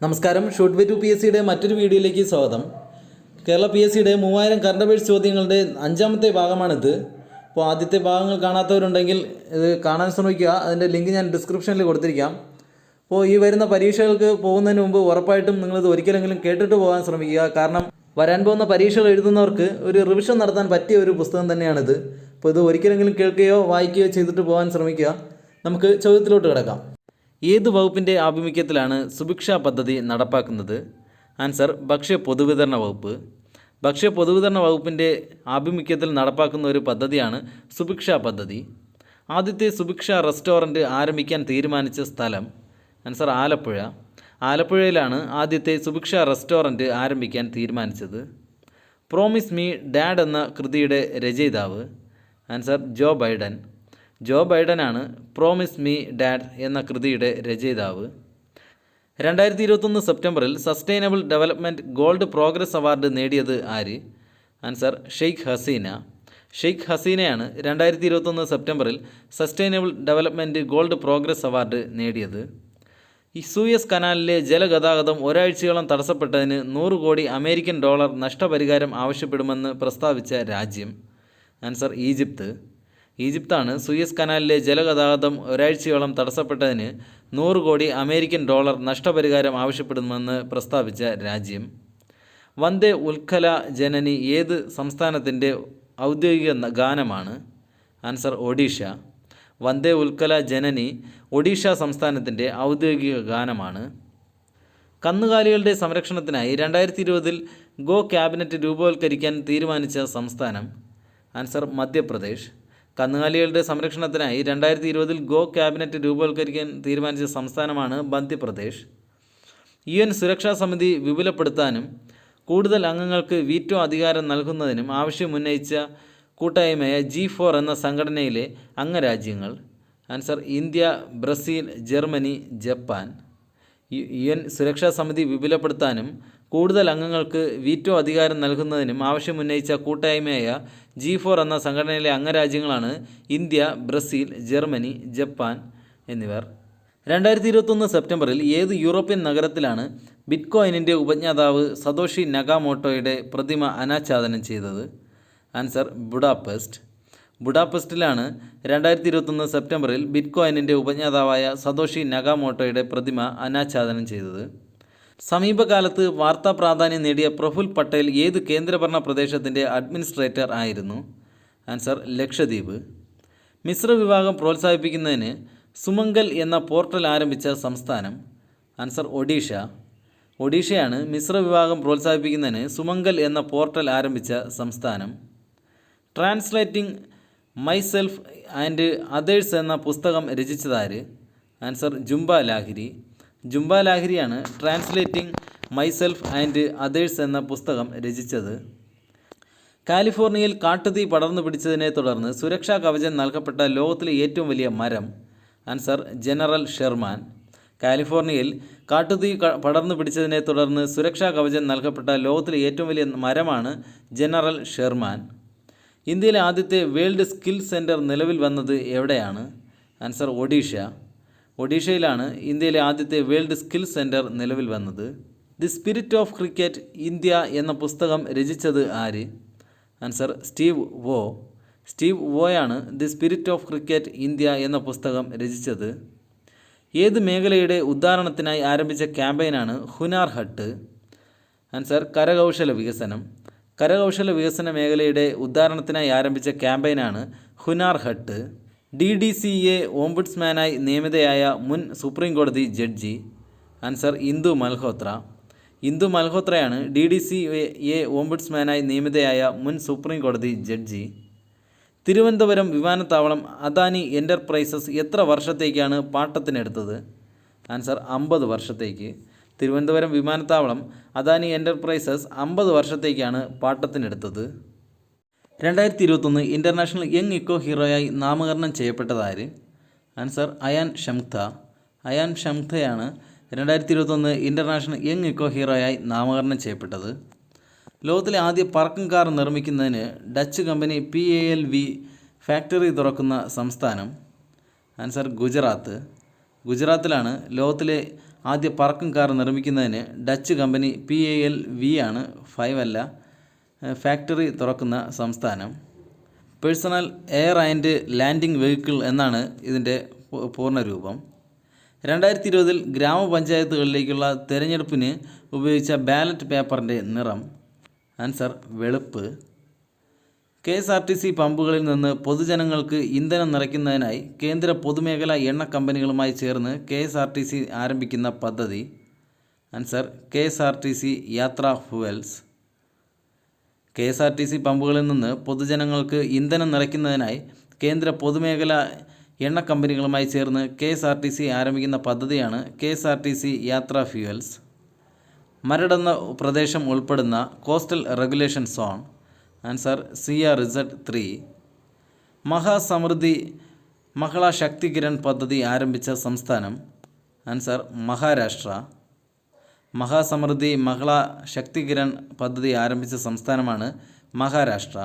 നമസ്കാരം. Short way to P S സിയുടെ മറ്റൊരു വീഡിയോയിലേക്ക് സ്വാഗതം. കേരള പി എസ് സിയുടെ 3000 കറണ്ട് അഫയേഴ്സ് ചോദ്യങ്ങളുടെ 5ാമത്തെ ഭാഗമാണിത്. അപ്പോൾ ആദ്യത്തെ ഭാഗങ്ങൾ കാണാത്തവരുണ്ടെങ്കിൽ ഇത് കാണാൻ ശ്രമിക്കുക. അതിൻ്റെ ലിങ്ക് ഞാൻ ഡിസ്ക്രിപ്ഷനിൽ കൊടുത്തിരിക്കാം. അപ്പോൾ ഈ വരുന്ന പരീക്ഷകൾക്ക് പോകുന്നതിന് മുമ്പ് ഉറപ്പായിട്ടും നിങ്ങളിത് ഒരിക്കലെങ്കിലും കേട്ടിട്ട് പോകാൻ ശ്രമിക്കുക. കാരണം വരാൻ പോകുന്ന പരീക്ഷകൾ എഴുതുന്നവർക്ക് ഒരു റിവിഷൻ നടത്താൻ പറ്റിയ ഒരു പുസ്തകം തന്നെയാണിത്. അപ്പോൾ ഇത് ഒരിക്കലെങ്കിലും കേൾക്കുകയോ വായിക്കുകയോ ചെയ്തിട്ട് പോകാൻ ശ്രമിക്കുക. നമുക്ക് ചോദ്യത്തിലോട്ട് കിടക്കാം. ഏത് വകുപ്പിൻ്റെ ആഭിമുഖ്യത്തിലാണ് സുഭിക്ഷ പദ്ധതി നടപ്പാക്കുന്നത്? ആൻസർ ഭക്ഷ്യ പൊതുവിതരണ വകുപ്പ്. ഭക്ഷ്യ പൊതുവിതരണ വകുപ്പിൻ്റെ ആഭിമുഖ്യത്തിൽ നടപ്പാക്കുന്ന ഒരു പദ്ധതിയാണ് സുഭിക്ഷ പദ്ധതി. ആദ്യത്തെ സുഭിക്ഷ റെസ്റ്റോറൻറ്റ് ആരംഭിക്കാൻ തീരുമാനിച്ച സ്ഥലം? ആൻസർ ആലപ്പുഴ. ആലപ്പുഴയിലാണ് ആദ്യത്തെ സുഭിക്ഷ റെസ്റ്റോറൻറ്റ് ആരംഭിക്കാൻ തീരുമാനിച്ചത്. പ്രോമിസ് മീ ഡാഡ് എന്ന കൃതിയുടെ രചയിതാവ്? Answer Joe Biden. ജോ ബൈഡനാണ് പ്രോമിസ് മീ ഡാഡ് എന്ന കൃതിയുടെ രചയിതാവ്. 2021 സെപ്റ്റംബറിൽ sustainable development goals progress award നേടിയത് ആര്? ആൻസർ ഷെയ്ഖ് ഹസീന. ഷെയ്ഖ് ഹസീനയാണ് 2021 സെപ്റ്റംബറിൽ sustainable development goals progress award നേടിയത്. ഈ സൂയസ് കനാലിലെ ജലഗതാഗതം ഒരാഴ്ചയോളം തടസ്സപ്പെട്ടതിന് $100 കോടി അമേരിക്കൻ ഡോളർ നഷ്ടപരിഹാരം ആവശ്യപ്പെടുമെന്ന് പ്രസ്താവിച്ച രാജ്യം? Answer Egypt. ഈജിപ്താണ് സൂയസ് കനാലിലെ ജലഗതാഗതം ഒരാഴ്ചയോളം തടസ്സപ്പെട്ടതിന് $100 കോടി അമേരിക്കൻ ഡോളർ നഷ്ടപരിഹാരം ആവശ്യപ്പെടുമെന്ന് പ്രസ്താവിച്ച രാജ്യം. വന്ദേ ഉൽക്കല ജനനി ഏത് സംസ്ഥാനത്തിൻ്റെ ഔദ്യോഗിക ഗാനമാണ്? ആൻസർ ഒഡീഷ. വന്ദേ ഉൽക്കല ജനനി ഒഡീഷ സംസ്ഥാനത്തിൻ്റെ ഔദ്യോഗിക ഗാനമാണ്. കന്നുകാലികളുടെ സംരക്ഷണത്തിനായി 2020 ഗോ ക്യാബിനറ്റ് രൂപവൽക്കരിക്കാൻ തീരുമാനിച്ച സംസ്ഥാനം? ആൻസർ മധ്യപ്രദേശ്. കന്നുകാലികളുടെ സംരക്ഷണത്തിനായി 2020 ഗോ ക്യാബിനറ്റ് രൂപവൽക്കരിക്കാൻ തീരുമാനിച്ച സംസ്ഥാനമാണ് മധ്യപ്രദേശ്. UN സുരക്ഷാ സമിതി വിപുലപ്പെടുത്താനും കൂടുതൽ അംഗങ്ങൾക്ക് വീറ്റോ അധികാരം നൽകുന്നതിനും ആവശ്യമുന്നയിച്ച കൂട്ടായ്മയായ G4 എന്ന സംഘടനയിലെ അംഗരാജ്യങ്ങൾ? Answer India, Brazil, Germany, Japan. UN സുരക്ഷാ സമിതി വിപുലപ്പെടുത്താനും കൂടുതൽ അംഗങ്ങൾക്ക് വീറ്റോ അധികാരം നൽകുന്നതിനും ആവശ്യമുന്നയിച്ച കൂട്ടായ്മയായ G4 എന്ന സംഘടനയിലെ അംഗരാജ്യങ്ങളാണ് ഇന്ത്യ, ബ്രസീൽ, ജർമ്മനി, ജപ്പാൻ എന്നിവർ. 2021 സെപ്റ്റംബറിൽ ഏത് യൂറോപ്യൻ നഗരത്തിലാണ് ബിറ്റ്കോയിനിൻ്റെ ഉപജ്ഞാതാവ് സതോഷി നകാമോട്ടോയുടെ പ്രതിമ അനാച്ഛാദനം ചെയ്തത്? Answer Budapest. ബുഡാപെസ്റ്റിലാണ് 2021 സെപ്റ്റംബറിൽ ബിറ്റ്കോയിനിൻ്റെ ഉപജ്ഞാതാവായ സതോഷി നകാമോട്ടോയുടെ പ്രതിമ അനാച്ഛാദനം ചെയ്തത്. സമീപകാലത്ത് വാർത്താ പ്രാധാന്യം നേടിയ പ്രഫുൽ പട്ടേൽ ഏത് കേന്ദ്രഭരണ പ്രദേശത്തിൻ്റെ അഡ്മിനിസ്ട്രേറ്റർ ആയിരുന്നു? ആൻസർ ലക്ഷദ്വീപ്. മിശ്ര വിവാഹം പ്രോത്സാഹിപ്പിക്കുന്നതിന് സുമംഗൽ എന്ന പോർട്ടൽ ആരംഭിച്ച സംസ്ഥാനം? ആൻസർ ഒഡീഷ. ഒഡീഷയാണ് മിശ്ര വിവാഹം പ്രോത്സാഹിപ്പിക്കുന്നതിന് സുമംഗൽ എന്ന പോർട്ടൽ ആരംഭിച്ച സംസ്ഥാനം. ട്രാൻസ്ലേറ്റിംഗ് മൈസെൽഫ് ആൻഡ് അതേഴ്സ് എന്ന പുസ്തകം രചിച്ചതാര്? ആൻസർ ജുംബ ലാഹിരി. ജുംബ ലാഹിരിയാണ് ട്രാൻസ്ലേറ്റിംഗ് മൈസെൽഫ് ആൻഡ് അതേഴ്സ് എന്ന പുസ്തകം രചിച്ചത്. കാലിഫോർണിയയിൽ കാട്ടുതീ പടർന്നു പിടിച്ചതിനെ തുടർന്ന് സുരക്ഷാ കവചം നൽകപ്പെട്ട ലോകത്തിലെ ഏറ്റവും വലിയ മരം? Answer General Sherman. കാലിഫോർണിയയിൽ കാട്ടുതീ പടർന്നു പിടിച്ചതിനെ തുടർന്ന് സുരക്ഷാ കവചം നൽകപ്പെട്ട ലോകത്തിലെ ഏറ്റവും വലിയ മരമാണ് ജനറൽ ഷെർമാൻ. ഇന്ത്യയിലെ ആദ്യത്തെ വേൾഡ് സ്കിൽ സെൻറ്റർ നിലവിൽ വന്നത് എവിടെയാണ്? ആൻസർ ഒഡീഷ. ഒഡീഷയിലാണ് ഇന്ത്യയിലെ ആദ്യത്തെ വേൾഡ് സ്കിൽ സെൻറ്റർ നിലവിൽ വന്നത്. The spirit of cricket India എന്ന പുസ്തകം രചിച്ചത് ആര്? Answer Steve Waugh. സ്റ്റീവ് വോയാണ് the spirit of cricket India എന്ന പുസ്തകം രചിച്ചത്. ഏത് മേഖലയുടെ ഉദ്ധാരണത്തിനായി ആരംഭിച്ച ക്യാമ്പയിനാണ് ഹുനാർ ഹട്ട്? ആൻസർ കരകൗശല വികസനം. കരകൗശല വികസന മേഖലയുടെ ഉദ്ധാരണത്തിനായി ആരംഭിച്ച ക്യാമ്പയിനാണ് ഹുനാർ ഹട്ട്. DDCA ഓംബുഡ്സ്മാനായി നിയമിതയായ മുൻ സുപ്രീം കോടതി ജഡ്ജി? ആൻസർ ഇന്ദു മൽഹോത്ര. ഇന്ദു മൽഹോത്രയാണ് DDCA ഓംബുഡ്സ്മാനായി നിയമിതയായ മുൻ സുപ്രീം കോടതി ജഡ്ജി. തിരുവനന്തപുരം വിമാനത്താവളം അദാനി എൻ്റർപ്രൈസസ് എത്ര വർഷത്തേക്കാണ് പാട്ടത്തിനെടുത്തത്? ആൻസർ 50 വർഷത്തേക്ക്. തിരുവനന്തപുരം വിമാനത്താവളം അദാനി എൻ്റർപ്രൈസസ് 50 വർഷത്തേക്കാണ് പാട്ടത്തിനെടുത്തത്. 2021 ഇൻ്റർനാഷണൽ യങ് ഇക്കോ ഹീറോയായി നാമകരണം ചെയ്യപ്പെട്ടതാര്? ആൻസർ അയാൻ ഷംഗ്ത. അയാൻ ഷംഗ്തയാണ് 2021 ഇൻ്റർനാഷണൽ യങ് ഇക്കോ ഹീറോയായി നാമകരണം ചെയ്യപ്പെട്ടത്. ലോകത്തിലെ ആദ്യ പറക്കും കാർ നിർമ്മിക്കുന്നതിന് ഡച്ച് കമ്പനി PALV ഫാക്ടറി തുറക്കുന്ന സംസ്ഥാനം? ആൻസർ ഗുജറാത്ത്. ഗുജറാത്തിലാണ് ലോകത്തിലെ ആദ്യ പറക്കും കാർ നിർമ്മിക്കുന്നതിന് ഡച്ച് കമ്പനി PALV ആണ് 5 അല്ല ഫാക്ടറി തുറക്കുന്ന സംസ്ഥാനം. Personal air and landing vehicle എന്നാണ് ഇതിൻ്റെ പൂർണ്ണരൂപം. 2020 ഗ്രാമപഞ്ചായത്തുകളിലേക്കുള്ള തിരഞ്ഞെടുപ്പിന് ഉപയോഗിച്ച ബാലറ്റ് പേപ്പറിൻ്റെ നിറം. ആൻസർ വെളുപ്പ്. KSRTC പമ്പുകളിൽ നിന്ന് പൊതുജനങ്ങൾക്ക് ഇന്ധനം നിറയ്ക്കുന്നതിനായി കേന്ദ്ര പൊതുമേഖലാ എണ്ണ കമ്പനികളുമായി ചേർന്ന് KSRTC ആരംഭിക്കുന്ന പദ്ധതി. ആൻസർ KSRTC യാത്രാ ഫ്യൂവൽസ്. KSRTC പമ്പുകളിൽ നിന്ന് പൊതുജനങ്ങൾക്ക് ഇന്ധനം നിറയ്ക്കുന്നതിനായി കേന്ദ്ര പൊതുമേഖലാ എണ്ണ കമ്പനികളുമായി ചേർന്ന് KSRTC ആരംഭിക്കുന്ന പദ്ധതിയാണ് KSRTC യാത്രാ ഫ്യൂവൽസ്. മരടെന്ന പ്രദേശം ഉൾപ്പെടുന്ന coastal regulation zone. Answer CRZ3. മഹാസമൃദ്ധി മഹിളാ ശക്തി കിരൺ പദ്ധതി ആരംഭിച്ച സംസ്ഥാനം. ആൻസർ മഹാരാഷ്ട്ര. മഹാസമൃദ്ധി മഹിളാ ശക്തി കിരൺ പദ്ധതി ആരംഭിച്ച സംസ്ഥാനമാണ് മഹാരാഷ്ട്ര.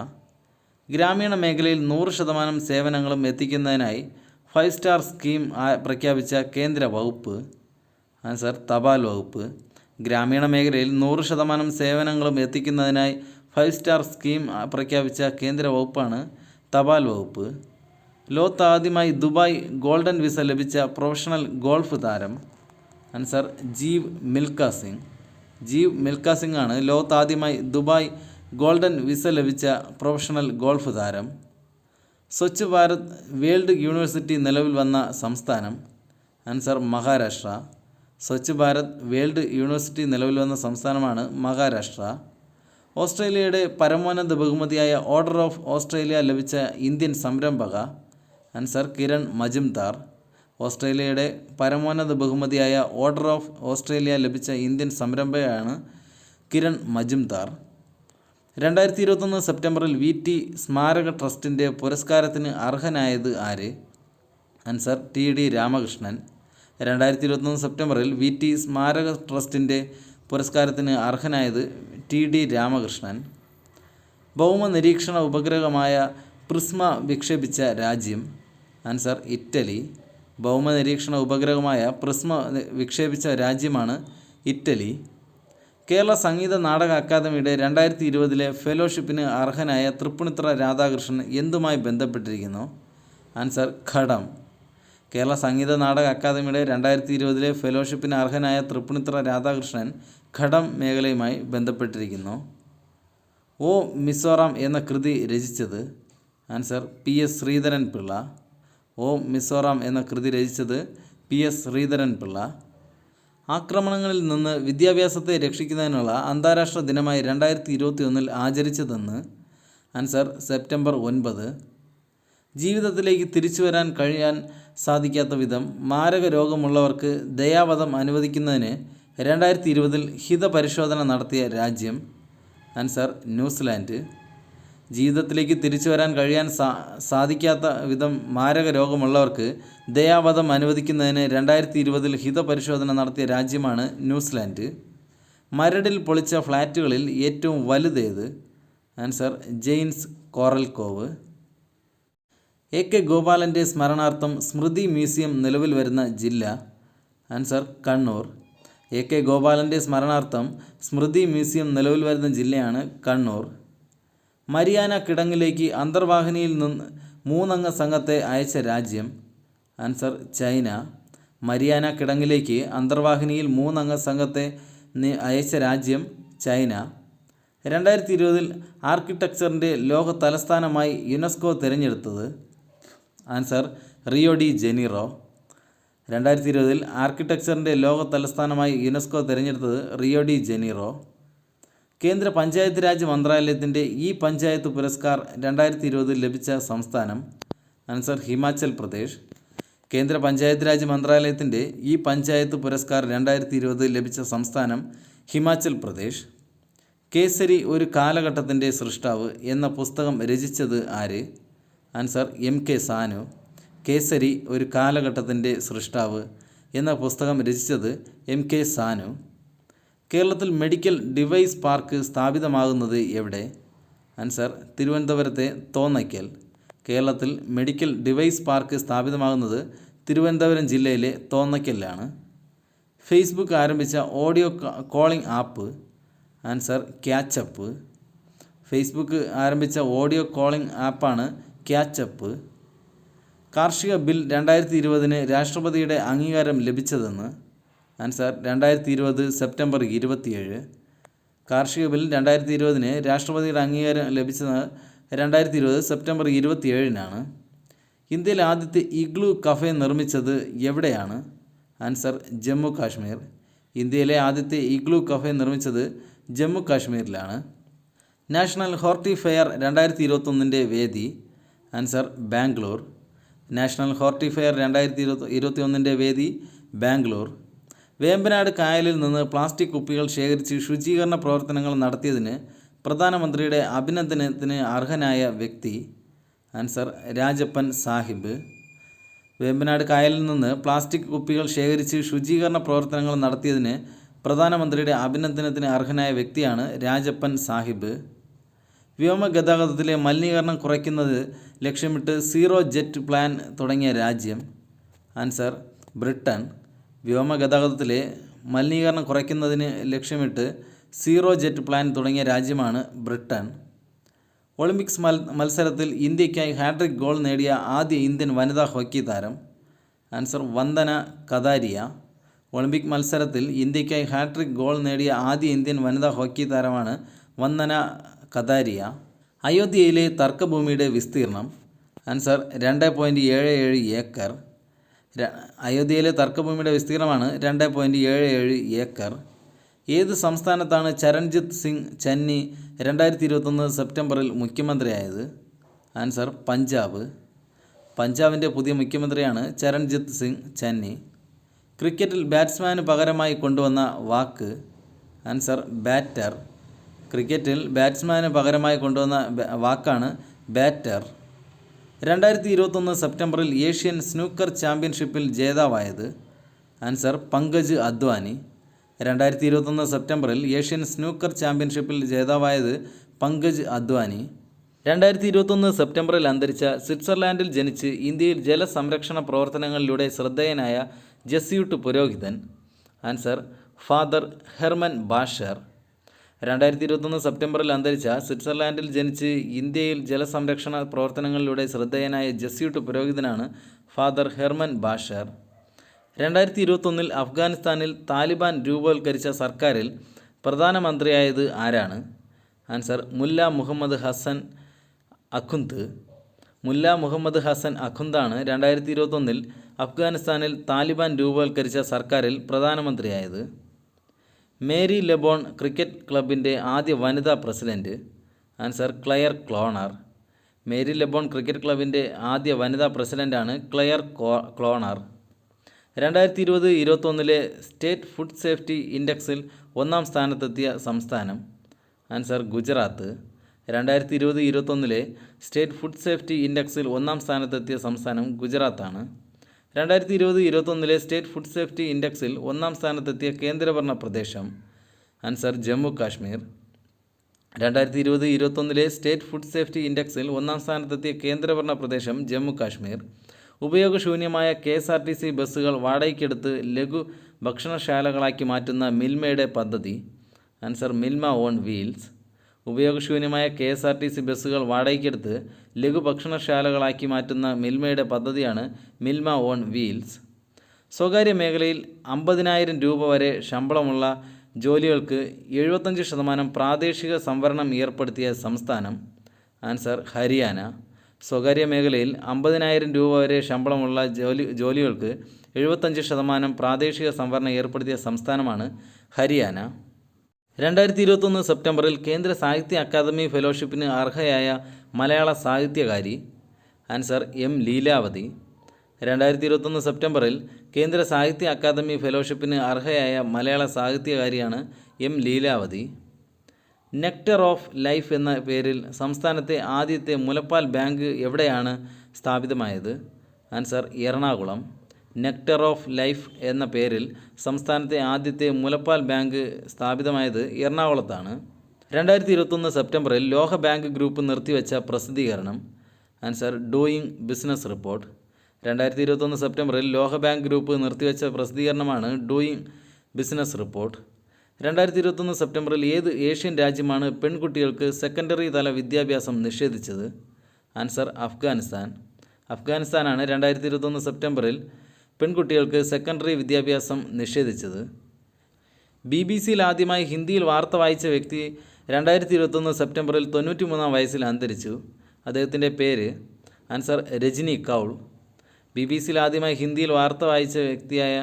ഗ്രാമീണ മേഖലയിൽ 100% സേവനങ്ങളും എത്തിക്കുന്നതിനായി 5 സ്റ്റാർ സ്കീം പ്രഖ്യാപിച്ച കേന്ദ്ര വകുപ്പ്. ആൻസർ തപാൽ വകുപ്പ്. ഗ്രാമീണ മേഖലയിൽ 100% സേവനങ്ങളും എത്തിക്കുന്നതിനായി 5 സ്റ്റാർ സ്കീം പ്രഖ്യാപിച്ച കേന്ദ്ര വകുപ്പാണ് തപാൽ വകുപ്പ്. ലോകത്ത് ആദ്യമായി ദുബായ് ഗോൾഡൻ വിസ ലഭിച്ച പ്രൊഫഷണൽ ഗോൾഫ് താരം. ആൻസർ ജീവ് മിൽഖ സിംഗ്. ജീവ് മിൽഖ സിംഗ് ആണ് ലോകത്ത് ആദ്യമായി ദുബായ് ഗോൾഡൻ വിസ ലഭിച്ച പ്രൊഫഷണൽ ഗോൾഫ് താരം. സ്വച്ഛ് ഭാരത് വേൾഡ് യൂണിവേഴ്സിറ്റി നിലവിൽ വന്ന സംസ്ഥാനം. Answer Maharashtra. Swachh Bharat world university നിലവിൽ വന്ന സംസ്ഥാനമാണ് മഹാരാഷ്ട്ര. ഓസ്ട്രേലിയയുടെ പരമോന്നത ബഹുമതിയായ ഓർഡർ ഓഫ് ഓസ്ട്രേലിയ ലഭിച്ച ഇന്ത്യൻ സംരംഭക. ആൻസർ കിരൺ മജുംദാർ. ഓസ്ട്രേലിയയുടെ പരമോന്നത ബഹുമതിയായ ഓർഡർ ഓഫ് ഓസ്ട്രേലിയ ലഭിച്ച ഇന്ത്യൻ സംരംഭകയാണ് കിരൺ മജുംദാർ. 2021 സെപ്റ്റംബറിൽ VT സ്മാരക ട്രസ്റ്റിൻ്റെ പുരസ്കാരത്തിന് അർഹനായത് ആര്? Answer TD Ramakrishnan. 2021 സെപ്റ്റംബറിൽ VT സ്മാരക ട്രസ്റ്റിൻ്റെ പുരസ്കാരത്തിന് അർഹനായത് TD രാമകൃഷ്ണൻ. ഭൗമ നിരീക്ഷണ ഉപഗ്രഹമായ പ്രിസ്മ വിക്ഷേപിച്ച രാജ്യം. Answer Italy. ഭൗമ നിരീക്ഷണ ഉപഗ്രഹമായ പ്രിസ്മ വിക്ഷേപിച്ച രാജ്യമാണ് ഇറ്റലി. കേരള സംഗീത നാടക അക്കാദമിയുടെ 2020 ഫെലോഷിപ്പിന് അർഹനായ തൃപ്പൂണിത്തുറ രാധാകൃഷ്ണൻ എന്തുമായി ബന്ധപ്പെട്ടിരിക്കുന്നു? ആൻസർ ഘടം. കേരള സംഗീത നാടക അക്കാദമിയുടെ 2020 ഫെലോഷിപ്പിന് അർഹനായ തൃപ്പൂണിത്തുറ രാധാകൃഷ്ണൻ ഘടം മേഖലയുമായി ബന്ധപ്പെട്ടിരിക്കുന്നു. ഓ മിസോറാം എന്ന കൃതി രചിച്ചത്. Answer PS Sreedharan Pillai. ഓ മിസോറാം എന്ന കൃതി രചിച്ചത് PS ശ്രീധരൻ പിള്ള. ആക്രമണങ്ങളിൽ നിന്ന് വിദ്യാഭ്യാസത്തെ രക്ഷിക്കുന്നതിനുള്ള അന്താരാഷ്ട്ര ദിനമായി 2021 ആചരിച്ചതെന്ന്. Answer September 9. ജീവിതത്തിലേക്ക് തിരിച്ചു വരാൻ കഴിയാൻ സാധിക്കാത്ത വിധം മാരക രോഗമുള്ളവർക്ക് ദയാവധം അനുവദിക്കുന്നതിന് 2020 ഹിതപരിശോധന നടത്തിയ രാജ്യം. Answer New Zealand. ജീവിതത്തിലേക്ക് തിരിച്ചു വരാൻ കഴിയാൻ സാധിക്കാത്ത വിധം മാരക രോഗമുള്ളവർക്ക് ദയാവധം അനുവദിക്കുന്നതിന് 2020 ഹിതപരിശോധന നടത്തിയ രാജ്യമാണ് ന്യൂസിലാൻഡ്. മരടിൽ പൊളിച്ച ഫ്ലാറ്റുകളിൽ ഏറ്റവും വലുതേത്? Answer Jains coral cove. AK ഗോപാലൻ്റെ സ്മരണാർത്ഥം സ്മൃതി മ്യൂസിയം നിലവിൽ വരുന്ന ജില്ല. ആൻസർ കണ്ണൂർ. AK ഗോപാലൻ്റെ സ്മരണാർത്ഥം സ്മൃതി മ്യൂസിയം നിലവിൽ വരുന്ന ജില്ലയാണ് കണ്ണൂർ. മരിയാന കിടങ്ങിലേക്ക് അന്തർവാഹിനിയിൽ നിന്ന് 3 അംഗ സംഘത്തെ അയച്ച രാജ്യം. Answer China. മരിയാന കിടങ്ങിലേക്ക് അന്തർവാഹിനിയിൽ 3 അംഗ സംഘത്തെ അയച്ച രാജ്യം ചൈന. 2020 ആർക്കിടെക്ചറിൻ്റെ ലോക തലസ്ഥാനമായി യുനെസ്കോ തിരഞ്ഞെടുത്തത്. Answer Rio de Janeiro. 2020 ആർക്കിടെക്ചറിൻ്റെ ലോക തലസ്ഥാനമായി യുനെസ്കോ തിരഞ്ഞെടുത്തത് റിയോ ഡി ജനീറോ. കേന്ദ്ര പഞ്ചായത്ത് രാജ് മന്ത്രാലയത്തിൻ്റെ ഈ പഞ്ചായത്ത് പുരസ്കാർ 2020 ലഭിച്ച സംസ്ഥാനം. ആൻസർ ഹിമാചൽ പ്രദേശ്. കേന്ദ്ര പഞ്ചായത്ത് രാജ് മന്ത്രാലയത്തിൻ്റെ ഈ പഞ്ചായത്ത് പുരസ്കാർ 2020 ലഭിച്ച സംസ്ഥാനം ഹിമാചൽ പ്രദേശ്. കേസരി ഒരു കാലഘട്ടത്തിൻ്റെ സൃഷ്ടാവ് എന്ന പുസ്തകം രചിച്ചത് ആര്? Answer MK Sanu. കേസരി ഒരു കാലഘട്ടത്തിൻ്റെ സൃഷ്ടാവ് എന്ന പുസ്തകം രചിച്ചത് MK സാനു. കേരളത്തിൽ മെഡിക്കൽ ഡിവൈസ് പാർക്ക് സ്ഥാപിതമാകുന്നത് എവിടെ? ആൻസർ തിരുവനന്തപുരത്തെ തോന്നയ്ക്കൽ. കേരളത്തിൽ മെഡിക്കൽ ഡിവൈസ് പാർക്ക് സ്ഥാപിതമാകുന്നത് തിരുവനന്തപുരം ജില്ലയിലെ തോന്നയ്ക്കലിലാണ്. ഫേസ്ബുക്ക് ആരംഭിച്ച audio calling app? Answer ക്യാച്ചപ്പ്. Facebook ആരംഭിച്ച ഓഡിയോ കോളിംഗ് ആപ്പാണ് ക്യാച്ചപ്പ്. കാർഷിക ബിൽ 2020 രാഷ്ട്രപതിയുടെ അംഗീകാരം ലഭിച്ചതെന്ന്? Answer 2020 September 27. കാർഷിക ബിൽ 2020 രാഷ്ട്രപതിയുടെ അംഗീകാരം ലഭിച്ചത് 2020 സെപ്റ്റംബർ 27-നാണ്. ഇന്ത്യയിലെ ആദ്യത്തെ ഇഗ്ലു കഫേ നിർമ്മിച്ചത് എവിടെയാണ്? ആൻസർ ജമ്മു കാശ്മീർ. ഇന്ത്യയിലെ ആദ്യത്തെ ഇഗ്ലു കഫേ നിർമ്മിച്ചത് ജമ്മു കാശ്മീരിലാണ്. നാഷണൽ ഹോർട്ടി ഫെയർ 2021 വേദി? Answer Bangalore. National horti fair 2021 വേദി ബാംഗ്ലൂർ. വേമ്പനാട് കായലിൽ നിന്ന് പ്ലാസ്റ്റിക് കുപ്പികൾ ശേഖരിച്ച് ശുചീകരണ പ്രവർത്തനങ്ങൾ നടത്തിയതിന് പ്രധാനമന്ത്രിയുടെ അഭിനന്ദനത്തിന് അർഹനായ വ്യക്തി? ആൻസർ രാജപ്പൻ സാഹിബ്. വേമ്പനാട് കായലിൽ നിന്ന് പ്ലാസ്റ്റിക് കുപ്പികൾ ശേഖരിച്ച് ശുചീകരണ പ്രവർത്തനങ്ങൾ നടത്തിയതിന് പ്രധാനമന്ത്രിയുടെ അഭിനന്ദനത്തിന് അർഹനായ വ്യക്തിയാണ് രാജപ്പൻ സാഹിബ്. വ്യോമഗതാഗതത്തിലെ മലിനീകരണം കുറയ്ക്കുന്നത് ലക്ഷ്യമിട്ട് സീറോ ജെറ്റ് പ്ലാൻ തുടങ്ങിയ രാജ്യം? Answer Britain. വ്യോമഗതാഗതത്തിലെ മലിനീകരണം കുറയ്ക്കുന്നതിന് ലക്ഷ്യമിട്ട് സീറോ ജെറ്റ് പ്ലാൻ തുടങ്ങിയ രാജ്യമാണ് ബ്രിട്ടൻ. ഒളിമ്പിക്സ് മത്സരത്തിൽ ഇന്ത്യയ്ക്കായി ഹാട്രിക് ഗോൾ നേടിയ ആദ്യ ഇന്ത്യൻ വനിതാ ഹോക്കി താരം? ആൻസർ വന്ദന കതാരിയ. ഒളിമ്പിക് മത്സരത്തിൽ ഇന്ത്യയ്ക്കായി ഹാട്രിക് ഗോൾ നേടിയ ആദ്യ ഇന്ത്യൻ വനിതാ ഹോക്കി താരമാണ് വന്ദന കതാരിയ. അയോധ്യയിലെ തർക്കഭൂമിയുടെ വിസ്തീർണം? Answer 2.77 acre. അയോധ്യയിലെ തർക്കഭൂമിയുടെ വിസ്തീർണമാണ് 2.77 ഏക്കർ. ഏത് സംസ്ഥാനത്താണ് ചരൺജിത്ത് സിംഗ് ചന്നി 2021 സെപ്റ്റംബറിൽ മുഖ്യമന്ത്രിയായത്? ആൻസർ പഞ്ചാബ്. പഞ്ചാബിൻ്റെ പുതിയ മുഖ്യമന്ത്രിയാണ് ചരൺജിത്ത് സിംഗ് ചന്നി. ക്രിക്കറ്റിൽ ബാറ്റ്സ്മാന് പകരമായി കൊണ്ടുവന്ന വാക്ക്? Answer batter. ക്രിക്കറ്റിൽ ബാറ്റ്സ്മാന് പകരമായി കൊണ്ടുവന്ന വാക്കാണ് ബാറ്റർ. 2021 സെപ്റ്റംബറിൽ ഏഷ്യൻ സ്നൂക്കർ ചാമ്പ്യൻഷിപ്പിൽ ജേതാവായത്? ആൻസർ പങ്കജ് അദ്വാനി. 2021 സെപ്റ്റംബറിൽ ഏഷ്യൻ സ്നൂക്കർ ചാമ്പ്യൻഷിപ്പിൽ ജേതാവായത് പങ്കജ് അദ്വാനി. 2021 സെപ്റ്റംബറിൽ അന്തരിച്ച സ്വിറ്റ്സർലാൻഡിൽ ജനിച്ച് ഇന്ത്യയിൽ ജലസംരക്ഷണ പ്രവർത്തനങ്ങളിലൂടെ ശ്രദ്ധേയനായ ജസ്യൂട്ട് പുരോഹിതൻ? Answer father Hermann Bashar. 2021 സെപ്റ്റംബറിൽ അന്തരിച്ച സ്വിറ്റ്സർലാൻഡിൽ ജനിച്ച് ഇന്ത്യയിൽ ജലസംരക്ഷണ പ്രവർത്തനങ്ങളിലൂടെ ശ്രദ്ധേയനായ ജസ്യൂട്ട് പുരോഹിതനാണ് ഫാദർ ഹെർമൻ ബാഷർ. 2021 അഫ്ഗാനിസ്ഥാനിൽ താലിബാൻ രൂപവത്കരിച്ച സർക്കാരിൽ പ്രധാനമന്ത്രിയായത് ആരാണ്? ആൻസർ മുല്ല മുഹമ്മദ് ഹസൻ അഖുന്ദ്. മുല്ല മുഹമ്മദ് ഹസൻ അഖുന്ദാണ് 2021 അഫ്ഗാനിസ്ഥാനിൽ താലിബാൻ രൂപവത്കരിച്ച സർക്കാരിൽ പ്രധാനമന്ത്രിയായത്. മേരി ലെബോൺ ക്രിക്കറ്റ് ക്ലബിൻ്റെ ആദ്യ വനിതാ president? Answer Clare Connor. Marylebone cricket ക്ലബിൻ്റെ ആദ്യ വനിതാ പ്രസിഡൻ്റാണ് Clare Connor. 2020-21 state food safety ഇൻഡെക്സിൽ 1-ാം സ്ഥാനത്തെത്തിയ സംസ്ഥാനം? Answer Gujarat. 2020-21 state food safety ഇൻഡെക്സിൽ 1-ാം സ്ഥാനത്തെത്തിയ സംസ്ഥാനം ഗുജറാത്താണ്. 2020-21 സ്റ്റേറ്റ് ഫുഡ് സേഫ്റ്റി ഇൻഡെക്സിൽ 1-ാം സ്ഥാനത്തെത്തിയ കേന്ദ്രഭരണ പ്രദേശം? Answer Jammu Kashmir. 2020-21 state food safety ഇൻഡെക്സിൽ 1-ാം സ്ഥാനത്തെത്തിയ കേന്ദ്രഭരണ പ്രദേശം ജമ്മു കാശ്മീർ. ഉപയോഗശൂന്യമായ KSRTC ബസ്സുകൾ വാടകയ്ക്കെടുത്ത് ലഘു ഭക്ഷണശാലകളാക്കി മാറ്റുന്ന മിൽമയുടെ പദ്ധതി? Answer Milma on wheels. ഉപയോഗശൂന്യമായ KSRTC ബസ്സുകൾ വാടകയ്ക്കെടുത്ത് ലഘു ഭക്ഷണശാലകളാക്കി മാറ്റുന്ന മിൽമയുടെ പദ്ധതിയാണ് മിൽമ ഓൺ വീൽസ്. സ്വകാര്യ മേഖലയിൽ 50,000 രൂപ വരെ ശമ്പളമുള്ള ജോലികൾക്ക് 75% പ്രാദേശിക സംവരണം ഏർപ്പെടുത്തിയ സംസ്ഥാനം? ആൻസർ ഹരിയാന. സ്വകാര്യ മേഖലയിൽ 50,000 രൂപ വരെ ശമ്പളമുള്ള ജോലികൾക്ക് 75% പ്രാദേശിക സംവരണം ഏർപ്പെടുത്തിയ സംസ്ഥാനമാണ് ഹരിയാന. 2021 സെപ്റ്റംബറിൽ കേന്ദ്ര സാഹിത്യ അക്കാദമി ഫെലോഷിപ്പിന് അർഹയായ മലയാള സാഹിത്യകാരി? Answer M Leelavathi. 2021 സെപ്റ്റംബറിൽ കേന്ദ്ര സാഹിത്യ academy ഫെലോഷിപ്പിന് അർഹയായ Malayala സാഹിത്യകാരിയാണ് M Leelavathi. Nectar of life എന്ന പേരിൽ സംസ്ഥാനത്തെ ആദ്യത്തെ മുലപ്പാൽ ബാങ്ക് എവിടെയാണ് സ്ഥാപിതമായത്? Answer Ernakulam. Nectar of life എന്ന പേരിൽ സംസ്ഥാനത്തെ ആദ്യത്തെ മുലപ്പാൽ ബാങ്ക് സ്ഥാപിതമായത് എറണാകുളത്താണ്. 2021 സെപ്റ്റംബറിൽ ലോക ബാങ്ക് ഗ്രൂപ്പ് നിർത്തിവെച്ച പ്രസിദ്ധീകരണം? Answer doing business report. 2021 സെപ്റ്റംബറിൽ ലോക ബാങ്ക് ഗ്രൂപ്പ് നിർത്തിവെച്ച പ്രസിദ്ധീകരണമാണ് ഡൂയിങ് ബിസിനസ് റിപ്പോർട്ട്. 2021 സെപ്റ്റംബറിൽ ഏത് ഏഷ്യൻ രാജ്യമാണ് പെൺകുട്ടികൾക്ക് സെക്കൻഡറി തല വിദ്യാഭ്യാസം നിഷേധിച്ചത്? ആൻസർ അഫ്ഗാനിസ്ഥാൻ. അഫ്ഗാനിസ്ഥാനാണ് 2021 സെപ്റ്റംബറിൽ പെൺകുട്ടികൾക്ക് സെക്കൻഡറി വിദ്യാഭ്യാസം നിഷേധിച്ചത്. BBC-യിൽ ആദ്യമായി ഹിന്ദിയിൽ വാർത്ത വായിച്ച വ്യക്തി 2021 സെപ്റ്റംബറിൽ 93-ാം വയസ്സിൽ അന്തരിച്ചു. അദ്ദേഹത്തിൻ്റെ പേര്? ആൻസർ രജനി കൗൾ. BBC-യിൽ ആദ്യമായി ഹിന്ദിയിൽ വാർത്ത വായിച്ച വ്യക്തിയായ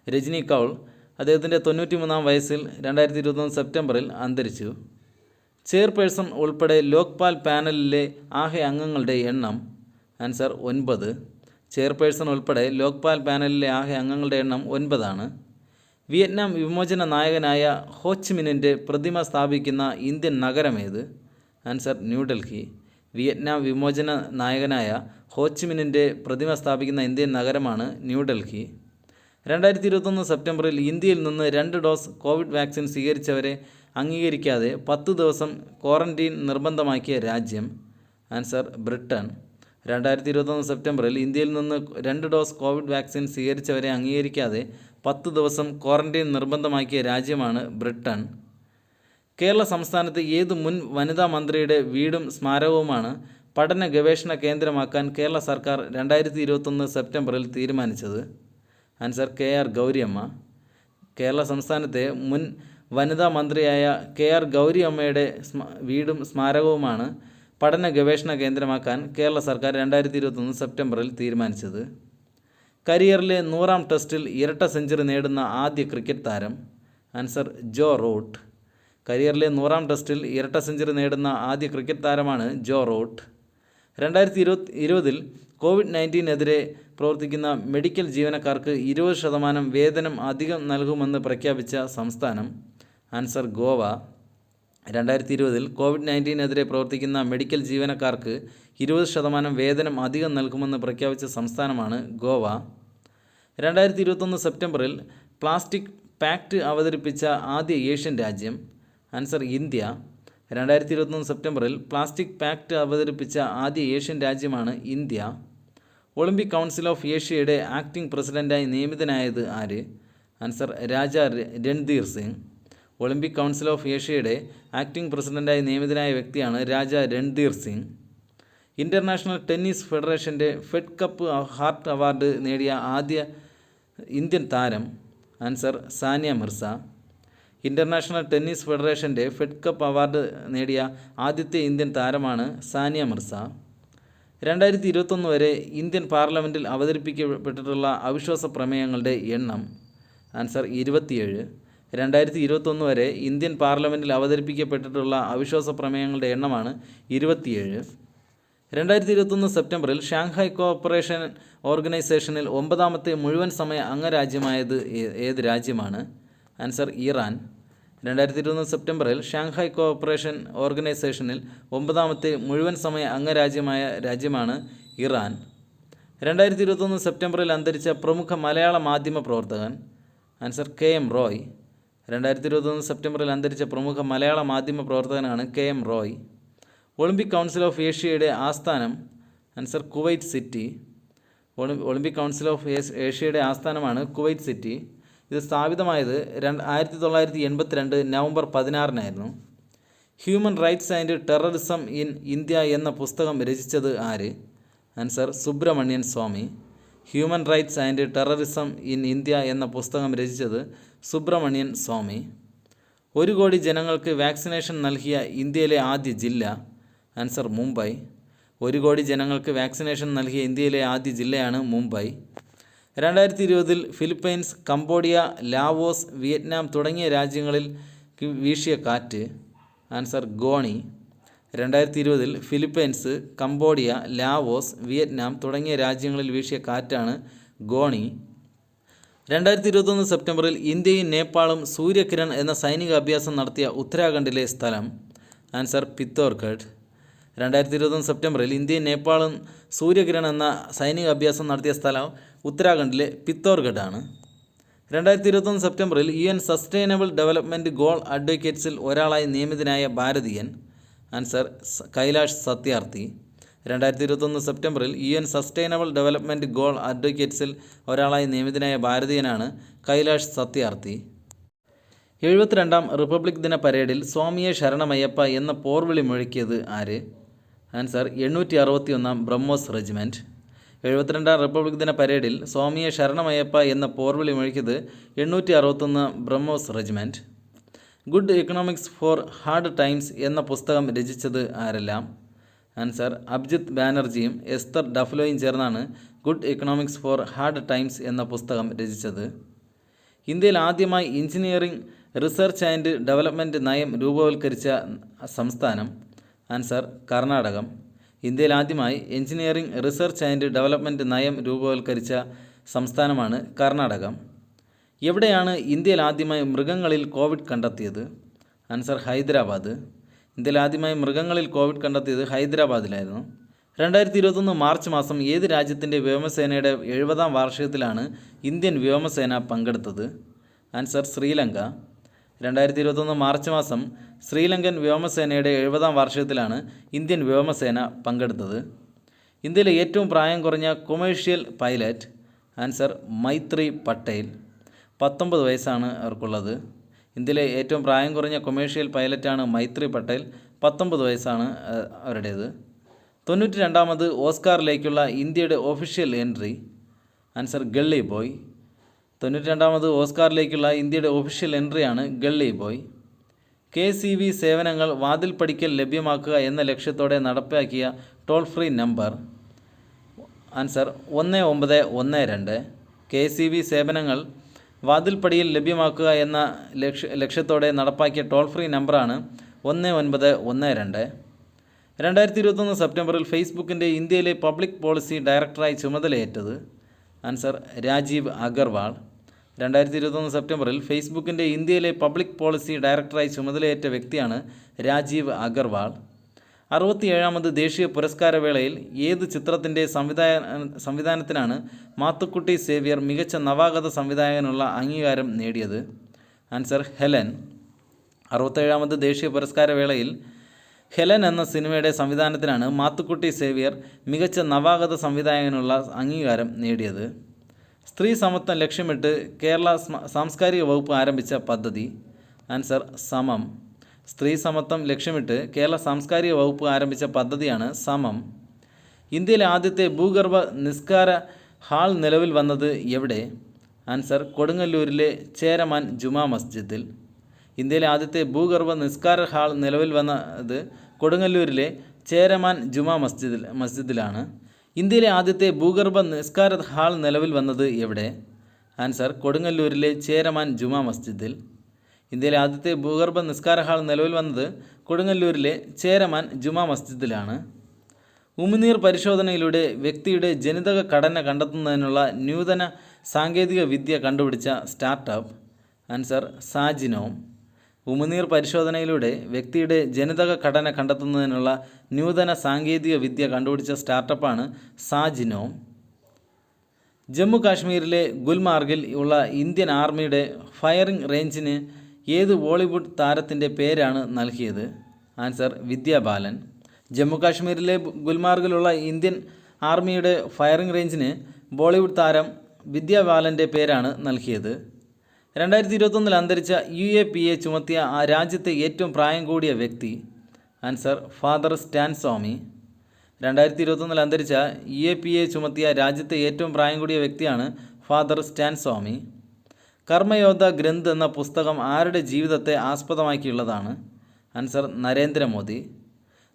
രജനി കൗൾ അദ്ദേഹത്തിൻ്റെ 93-ാം വയസ്സിൽ 2021 സെപ്റ്റംബറിൽ അന്തരിച്ചു. ചെയർപേഴ്സൺ ഉൾപ്പെടെ ലോക്പാൽ പാനലിലെ ആകെ അംഗങ്ങളുടെ എണ്ണം? ആൻസർ 9. ചെയർപേഴ്സൺ ഉൾപ്പെടെ ലോക്പാൽ പാനലിലെ ആകെ അംഗങ്ങളുടെ എണ്ണം 9 ആണ്. വിയറ്റ്നാം വിമോചന നായകനായ ഹോച്ചിമിനിൻ്റെ പ്രതിമ സ്ഥാപിക്കുന്ന ഇന്ത്യൻ നഗരമേത്? ആൻസർ ന്യൂഡൽഹി. വിയറ്റ്നാം വിമോചന നായകനായ ഹോച്ചിമിനിൻ്റെ പ്രതിമ സ്ഥാപിക്കുന്ന ഇന്ത്യൻ നഗരമാണ് ന്യൂഡൽഹി. 2021 സെപ്റ്റംബറിൽ ഇന്ത്യയിൽ നിന്ന് 2 ഡോസ് കോവിഡ് വാക്സിൻ സ്വീകരിച്ചവരെ അംഗീകരിക്കാതെ 10 ദിവസം ക്വാറന്റീൻ നിർബന്ധമാക്കിയ രാജ്യം? Answer Britain. 2021 സെപ്റ്റംബറിൽ ഇന്ത്യയിൽ നിന്ന് 2 ഡോസ് കോവിഡ് വാക്സിൻ സ്വീകരിച്ചവരെ അംഗീകരിക്കാതെ 10 ദിവസം ക്വാറന്റീൻ നിർബന്ധമാക്കിയ രാജ്യമാണ് ബ്രിട്ടൻ. കേരള സംസ്ഥാനത്ത് ഏത് മുൻ വനിതാ മന്ത്രിയുടെ വീടും സ്മാരകവുമാണ് പഠന ഗവേഷണ കേന്ദ്രമാക്കാൻ കേരള സർക്കാർ 2021 സെപ്റ്റംബറിൽ തീരുമാനിച്ചത്? Answer KR Gouriamma. കേരള സംസ്ഥാനത്തെ മുൻ വനിതാ മന്ത്രിയായ KR ഗൗരിയമ്മയുടെ വീടും സ്മാരകവുമാണ് പഠന ഗവേഷണ കേന്ദ്രമാക്കാൻ കേരള സർക്കാർ 2021 സെപ്റ്റംബറിൽ തീരുമാനിച്ചത്. കരിയറിലെ 100-ാം ടെസ്റ്റിൽ ഇരട്ട സെഞ്ചുറി നേടുന്ന ആദ്യ ക്രിക്കറ്റ് താരം? Answer Joe Root. കരിയറിലെ 100-ാം ടെസ്റ്റിൽ ഇരട്ട സെഞ്ചുറി നേടുന്ന ആദ്യ ക്രിക്കറ്റ് താരമാണ് ജോ റൂട്ട്. 2020 COVID-19-നെതിരെ പ്രവർത്തിക്കുന്ന മെഡിക്കൽ ജീവനക്കാർക്ക് 20% വേതനം അധികം നൽകുമെന്ന് പ്രഖ്യാപിച്ച സംസ്ഥാനം? ആൻസർ ഗോവ. 2020 COVID-19-നെതിരെ പ്രവർത്തിക്കുന്ന മെഡിക്കൽ ജീവനക്കാർക്ക് 20% വേതനം അധികം നൽകുമെന്ന് പ്രഖ്യാപിച്ച സംസ്ഥാനമാണ് ഗോവ. 2021 സെപ്റ്റംബറിൽ പ്ലാസ്റ്റിക് പാക്റ്റ് അവതരിപ്പിച്ച ആദ്യ ഏഷ്യൻ രാജ്യം? Answer India. 2021 സെപ്റ്റംബറിൽ പ്ലാസ്റ്റിക് പാക്റ്റ് അവതരിപ്പിച്ച ആദ്യ ഏഷ്യൻ രാജ്യമാണ് ഇന്ത്യ. ഒളിമ്പിക് കൗൺസിൽ ഓഫ് ഏഷ്യയുടെ ആക്ടിംഗ് പ്രസിഡൻ്റായി നിയമിതനായത് ആര്? Answer Raja Randhir Singh. Olympic council of ഏഷ്യയുടെ ആക്ടിംഗ് പ്രസിഡൻ്റായി നിയമിതനായ വ്യക്തിയാണ് രാജ രൺധീർ സിംഗ്. ഇൻ്റർനാഷണൽ ടെന്നീസ് ഫെഡറേഷൻ്റെ ഫെഡ് കപ്പ് ഹാർട്ട് അവാർഡ് നേടിയ ആദ്യ ഇന്ത്യൻ താരം? Answer Sania Mirza. International tennis ഫെഡറേഷൻ്റെ ഫെഡ് കപ്പ് അവാർഡ് നേടിയ ആദ്യത്തെ ഇന്ത്യൻ താരമാണ് സാനിയ മിർസ. 2021 വരെ ഇന്ത്യൻ പാർലമെൻറ്റിൽ അവതരിപ്പിക്കപ്പെട്ടിട്ടുള്ള അവിശ്വാസ പ്രമേയങ്ങളുടെ എണ്ണം? ആൻസർ 27. 2021 വരെ ഇന്ത്യൻ പാർലമെൻറ്റിൽ അവതരിപ്പിക്കപ്പെട്ടിട്ടുള്ള അവിശ്വാസ പ്രമേയങ്ങളുടെ എണ്ണമാണ് 27. 2021 സെപ്റ്റംബറിൽ ഷാങ്ഹായ് കോഓപ്പറേഷൻ ഓർഗനൈസേഷനിൽ 9ാമത്തെ മുഴുവൻ സമയ അംഗരാജ്യമായത് ഏത് രാജ്യമാണ്? Answer Iran. 2021 സെപ്റ്റംബറിൽ ഷാങ്ഹായ് കോഓപ്പറേഷൻ ഓർഗനൈസേഷനിൽ 9ാമത്തെ മുഴുവൻ സമയ അംഗരാജ്യമായ രാജ്യമാണ് ഇറാൻ. 2021 സെപ്റ്റംബറിൽ അന്തരിച്ച പ്രമുഖ മലയാള മാധ്യമ പ്രവർത്തകൻ? Answer KM Roy. 2021 സെപ്റ്റംബറിൽ അന്തരിച്ച പ്രമുഖ മലയാള മാധ്യമ പ്രവർത്തകനാണ് KM Roy. Olympic council of ഏഷ്യയുടെ ആസ്ഥാനം? Answer Kuwait City. Olympic council of ഏഷ്യയുടെ ആസ്ഥാനമാണ് കുവൈറ്റ് സിറ്റി. ഇത് സ്ഥാപിതമായത് 1982 നവംബർ 16-നായിരുന്നു. Human rights and terrorism in India എന്ന പുസ്തകം രചിച്ചത് ആര്? Answer Subramanian Swamy. Human rights and terrorism in India എന്ന പുസ്തകം രചിച്ചത് സുബ്രഹ്മണ്യൻ സ്വാമി. 1 കോടി ജനങ്ങൾക്ക് വാക്സിനേഷൻ നൽകിയ ഇന്ത്യയിലെ ആദ്യ ജില്ല? ആൻസർ മുംബൈ. 1 കോടി ജനങ്ങൾക്ക് വാക്സിനേഷൻ നൽകിയ ഇന്ത്യയിലെ ആദ്യ ജില്ലയാണ് Mumbai. 2020 Philippines, Cambodia, Laos, Vietnam തുടങ്ങിയ രാജ്യങ്ങളിൽ വീശിയ കാറ്റ്? Answer Gony. 2020 Philippines, Cambodia, Laos, Vietnam തുടങ്ങിയ രാജ്യങ്ങളിൽ വീശിയ കാറ്റാണ് ഗോണി. 2021 സെപ്റ്റംബറിൽ ഇന്ത്യയും നേപ്പാളും സൂര്യകിരൺ എന്ന സൈനിക അഭ്യാസം നടത്തിയ ഉത്തരാഖണ്ഡിലെ സ്ഥലം? ആൻസർ പിത്തോർഗഡ്. 2021 സെപ്റ്റംബറിൽ ഇന്ത്യയും നേപ്പാളും സൂര്യകിരൺ എന്ന സൈനിക അഭ്യാസം നടത്തിയ സ്ഥലം ഉത്തരാഖണ്ഡിലെ പിത്തോർഗഡാണ്. 2021 സെപ്റ്റംബറിൽ UN സസ്റ്റൈനബിൾ ഡെവലപ്മെൻറ്റ് ഗോൾ അഡ്വക്കേറ്റ്സിൽ ഒരാളായി നിയമിതനായ ഭാരതീയൻ? ആൻസർ കൈലാഷ് സത്യാർത്ഥി. 2021 സെപ്റ്റംബറിൽ UN സസ്റ്റൈനബിൾ ഡെവലപ്മെൻറ്റ് ഗോൾ അഡ്വക്കേറ്റ്സിൽ ഒരാളായി നിയമിതനായ ഭാരതീയനാണ് കൈലാഷ് സത്യാർത്ഥി. 72ാം റിപ്പബ്ലിക് ദിന പരേഡിൽ സ്വാമിയെ ശരണമയ്യപ്പ എന്ന പോർവിളി മുഴക്കിയത് ആര്? Answer 861ാം BrahMos regiment. 72ാം റിപ്പബ്ലിക് ദിന പരേഡിൽ സ്വാമിയെ ശരണമയ്യപ്പ എന്ന പോർവിളി മുഴക്കിയത് 861 BrahMos regiment. Good economics four hard times എന്ന പുസ്തകം രചിച്ചത് ആരെല്ലാം? ആൻസർ അഭിജിത്ത് ബാനർജിയും എസ്തർ ഡഫ്ലോയും ചേർന്നാണ് good economics four hard times എന്ന പുസ്തകം രചിച്ചത്. ഇന്ത്യയിൽ ആദ്യമായി എഞ്ചിനീയറിംഗ് റിസർച്ച് ആൻഡ് ഡെവലപ്മെൻറ്റ് നയം രൂപവൽക്കരിച്ച സംസ്ഥാനം? ആൻസർ കർണാടകം. ഇന്ത്യയിൽ ആദ്യമായി എഞ്ചിനീയറിംഗ് റിസർച്ച് ആൻഡ് ഡെവലപ്മെൻറ്റ് നയം രൂപവൽക്കരിച്ച സംസ്ഥാനമാണ് കർണാടകം. എവിടെയാണ് ഇന്ത്യയിൽ ആദ്യമായി മൃഗങ്ങളിൽ കോവിഡ് കണ്ടെത്തിയത്? ആൻസർ ഹൈദരാബാദ്. ഇന്ത്യയിൽ ആദ്യമായി മൃഗങ്ങളിൽ കോവിഡ് കണ്ടെത്തിയത് ഹൈദരാബാദിലായിരുന്നു. 2021 മാർച്ച് മാസം ഏത് രാജ്യത്തിൻ്റെ വ്യോമസേനയുടെ 70ാം വാർഷികത്തിലാണ് ഇന്ത്യൻ വ്യോമസേന പങ്കെടുത്തത്? ആൻസർ ശ്രീലങ്ക. 2021 മാർച്ച് മാസം ശ്രീലങ്കൻ വ്യോമസേനയുടെ 70ാം വാർഷികത്തിലാണ് ഇന്ത്യൻ വ്യോമസേന പങ്കെടുത്തത്. ഇന്ത്യയിലെ ഏറ്റവും പ്രായം കുറഞ്ഞ കൊമേഴ്ഷ്യൽ പൈലറ്റ്? ആൻസർ മൈത്രി പട്ടേൽ. 19 വയസ്സാണ് അവർക്കുള്ളത്. ഇന്ത്യയിലെ ഏറ്റവും പ്രായം കുറഞ്ഞ കൊമേഴ്ഷ്യൽ പൈലറ്റാണ് മൈത്രി പട്ടേൽ. 19 വയസ്സാണ് അവരുടേത്. 92ാമത് ഓസ്കാറിലേക്കുള്ള ഇന്ത്യയുടെ official entry? Answer Gully Boy. 92ാമത് ഓസ്കാറിലേക്കുള്ള ഇന്ത്യയുടെ ഒഫീഷ്യൽ എൻട്രിയാണ് ഗള്ളി ബോയ്. KCV സേവനങ്ങൾ വാതിൽപ്പടിക്കൽ ലഭ്യമാക്കുക എന്ന ലക്ഷ്യത്തോടെ നടപ്പാക്കിയ toll free number? Answer 1912. KCV സേവനങ്ങൾ വാതിൽപ്പടിയിൽ ലഭ്യമാക്കുക എന്ന ലക്ഷ്യത്തോടെ നടപ്പാക്കിയ ടോൾ ഫ്രീ നമ്പറാണ് 1912. 2021 സെപ്റ്റംബറിൽ ഫേസ്ബുക്കിൻ്റെ ഇന്ത്യയിലെ പബ്ലിക് പോളിസി ഡയറക്ടറായി ചുമതലയേറ്റത്? ആൻസർ രാജീവ് അഗർവാൾ. 2021 സെപ്റ്റംബറിൽ ഫേസ്ബുക്കിൻ്റെ ഇന്ത്യയിലെ പബ്ലിക് പോളിസി ഡയറക്ടറായി ചുമതലയേറ്റ വ്യക്തിയാണ് രാജീവ് അഗർവാൾ. 67ാമത് ദേശീയ പുരസ്കാരവേളയിൽ ഏത് ചിത്രത്തിൻ്റെ സംവിധാനത്തിനാണ് മാത്തുക്കുട്ടി സേവ്യർ മികച്ച നവാഗത സംവിധായകനുള്ള അംഗീകാരം നേടിയത്? Answer Helen. 67ാമത് ദേശീയ പുരസ്കാരവേളയിൽ ഹെലൻ എന്ന സിനിമയുടെ സംവിധാനത്തിനാണ് മാത്തുക്കുട്ടി സേവ്യർ മികച്ച നവാഗത സംവിധായകനുള്ള അംഗീകാരം നേടിയത്. സ്ത്രീ സമത്വം ലക്ഷ്യമിട്ട് കേരള സാംസ്കാരിക വകുപ്പ് ആരംഭിച്ച പദ്ധതി? ആൻസർ സമം. സ്ത്രീ സമത്വം ലക്ഷ്യമിട്ട് കേരള സാംസ്കാരിക വകുപ്പ് ആരംഭിച്ച പദ്ധതിയാണ് സമം. ഇന്ത്യയിലെ ആദ്യത്തെ ഭൂഗർഭ നിസ്കാര ഹാൾ നിലവിൽ വന്നത് എവിടെ? ആൻസർ കൊടുങ്ങല്ലൂരിലെ ചേരമാൻ ജുമാ മസ്ജിദിൽ. ഇന്ത്യയിലെ ആദ്യത്തെ ഭൂഗർഭ നിസ്കാര ഹാൾ നിലവിൽ വന്നത് കൊടുങ്ങല്ലൂരിലെ ചേരമാൻ ജുമാ മസ്ജിദിലാണ്. ഇന്ത്യയിലെ ആദ്യത്തെ ഭൂഗർഭ നിസ്കാര ഹാൾ നിലവിൽ വന്നത് എവിടെ? ആൻസർ കൊടുങ്ങല്ലൂരിലെ ചേരമാൻ ജുമാ മസ്ജിദിൽ. ഇന്ത്യയിലെ ആദ്യത്തെ ഭൂഗർഭ നിസ്കാര ഹാൾ നിലവിൽ വന്നത് കൊടുങ്ങല്ലൂരിലെ ചേരമാൻ ജുമാ മസ്ജിദിലാണ്. ഉമിനീർ പരിശോധനയിലൂടെ വ്യക്തിയുടെ ജനിതക ഘടന കണ്ടെത്തുന്നതിനുള്ള നൂതന സാങ്കേതിക വിദ്യ കണ്ടുപിടിച്ച സ്റ്റാർട്ടപ്പ്? ആൻസർ സാജിനോം. ഉമിനീർ പരിശോധനയിലൂടെ വ്യക്തിയുടെ ജനിതക ഘടന കണ്ടെത്തുന്നതിനുള്ള നൂതന സാങ്കേതിക വിദ്യ കണ്ടുപിടിച്ച സ്റ്റാർട്ടപ്പാണ് സാജിനോം. ജമ്മു കാശ്മീരിലെ ഗുൽമാർഗിൽ ഉള്ള ഇന്ത്യൻ ആർമിയുടെ ഫയറിംഗ് റേഞ്ചിന് ഏത് ബോളിവുഡ് താരത്തിൻ്റെ പേരാണ് നൽകിയത്? ആൻസർ വിദ്യാ ബാലൻ. ജമ്മു കാശ്മീരിലെ ഗുൽമാർഗിലുള്ള ഇന്ത്യൻ ആർമിയുടെ ഫയറിംഗ് റേഞ്ചിന് ബോളിവുഡ് താരം വിദ്യാ ബാലൻ്റെ പേരാണ് നൽകിയത്. 2021 അന്തരിച്ച UAPA ചുമത്തിയ ആ രാജ്യത്തെ ഏറ്റവും പ്രായം കൂടിയ വ്യക്തി? ആൻസർ ഫാദർ സ്റ്റാൻ സ്വാമി. 2021 അന്തരിച്ച UAPA ചുമത്തിയ രാജ്യത്തെ ഏറ്റവും പ്രായം കൂടിയ വ്യക്തിയാണ് ഫാദർ സ്റ്റാൻ സ്വാമി. കർമ്മയോദ്ധ ഗ്രന്ഥ് എന്ന പുസ്തകം ആരുടെ ജീവിതത്തെ ആസ്പദമാക്കിയുള്ളതാണ്? ആൻസർ നരേന്ദ്രമോദി.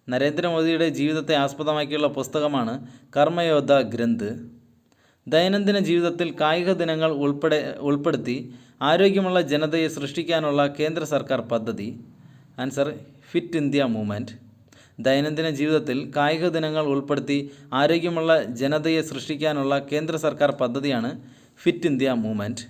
നരേന്ദ്രമോദിയുടെ ജീവിതത്തെ ആസ്പദമാക്കിയുള്ള പുസ്തകമാണ് കർമ്മയോദ്ധ ഗ്രന്ഥ്. ദൈനംദിന ജീവിതത്തിൽ കായിക ദിനങ്ങൾ ഉൾപ്പെടുത്തി ആരോഗ്യമുള്ള ജനതയെ സൃഷ്ടിക്കാനുള്ള കേന്ദ്ര സർക്കാർ പദ്ധതി? Answer fit India movement. ദൈനംദിന ജീവിതത്തിൽ കായിക ദിനങ്ങൾ ഉൾപ്പെടുത്തി ആരോഗ്യമുള്ള ജനതയെ സൃഷ്ടിക്കാനുള്ള കേന്ദ്ര സർക്കാർ പദ്ധതിയാണ് ഫിറ്റ് ഇന്ത്യ മൂവ്മെൻറ്റ്.